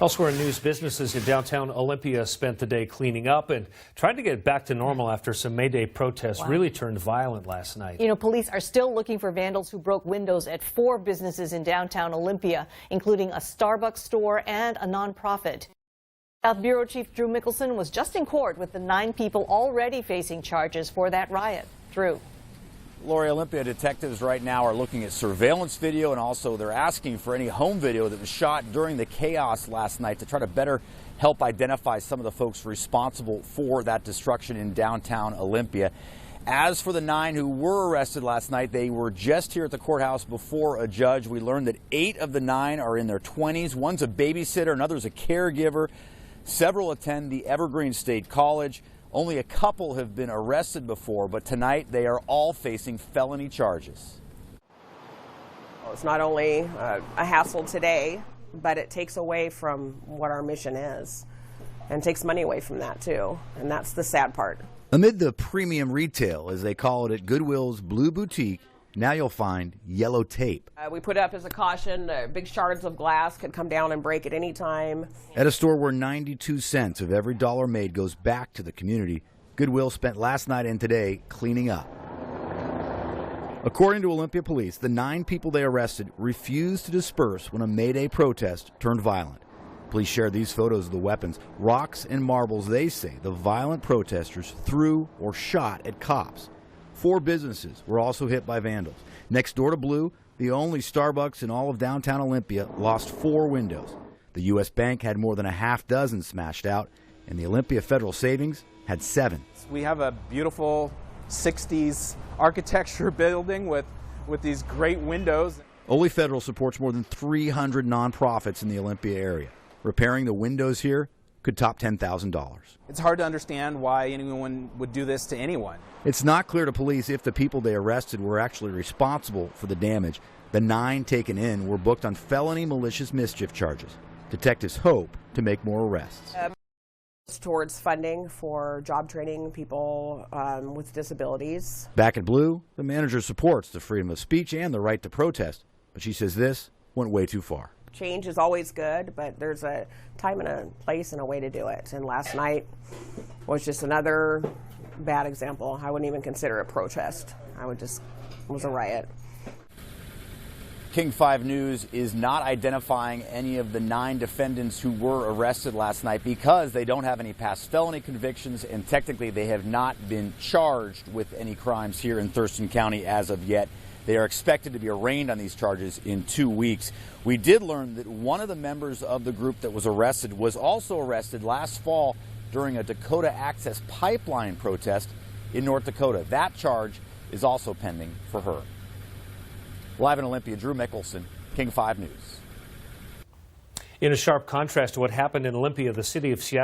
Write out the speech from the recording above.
Elsewhere in news, businesses in downtown Olympia spent the day cleaning up and trying to get back to normal after some May Day protests really turned violent last night. You know, police are still looking for vandals who broke windows at 4 businesses in downtown Olympia, including a Starbucks store and a nonprofit. South Bureau Chief Drew Mickelson was just in court with the 9 people already facing charges for that riot. Drew. Lori, Olympia detectives right now are looking at surveillance video, and also they're asking for any home video that was shot during the chaos last night to try to better help identify some of the folks responsible for that destruction in downtown Olympia. As for the 9 who were arrested last night, they were just here at the courthouse before a judge. We learned that 8 of the 9 are in their 20s. One's a babysitter, another's a caregiver. Several attend the Evergreen State College. Only a couple have been arrested before, but tonight they are all facing felony charges. Well, it's not only a hassle today, but it takes away from what our mission is and takes money away from that too. And that's the sad part. Amid the premium retail, as they call it at Goodwill's Blue Boutique, now you'll find yellow tape. We put it up as a caution. Big shards of glass could come down and break at any time. At a store where 92 cents of every dollar made goes back to the community, Goodwill spent last night and today cleaning up. According to Olympia police, the 9 people they arrested refused to disperse when a May Day protest turned violent. Police shared these photos of the weapons, rocks and marbles they say the violent protesters threw or shot at cops. 4 businesses were also hit by vandals. Next door to Blue, the only Starbucks in all of downtown Olympia lost 4 windows. The U.S. Bank had more than a half dozen smashed out, and the Olympia Federal Savings had 7. We have a beautiful 60s architecture building with these great windows. Oly Federal supports more than 300 nonprofits in the Olympia area. Repairing the windows here could top $10,000. It's hard to understand why anyone would do this to anyone. It's not clear to police if the people they arrested were actually responsible for the damage. The 9 taken in were booked on felony malicious mischief charges. Detectives hope to make more arrests. Towards funding for job training people with disabilities. Back at Blue, the manager supports the freedom of speech and the right to protest, but she says this went way too far. Change is always good, but there's a time and a place and a way to do it. And last night was just another bad example. I wouldn't even consider it protest. It was a riot. KING5 News is not identifying any of the 9 defendants who were arrested last night because they don't have any past felony convictions, and technically they have not been charged with any crimes here in Thurston County as of yet. They are expected to be arraigned on these charges in 2 weeks. We did learn that one of the members of the group that was arrested was also arrested last fall during a Dakota Access Pipeline protest in North Dakota. That charge is also pending for her. Live in Olympia, Drew Mickelson, KING5 News. In a sharp contrast to what happened in Olympia, the city of Seattle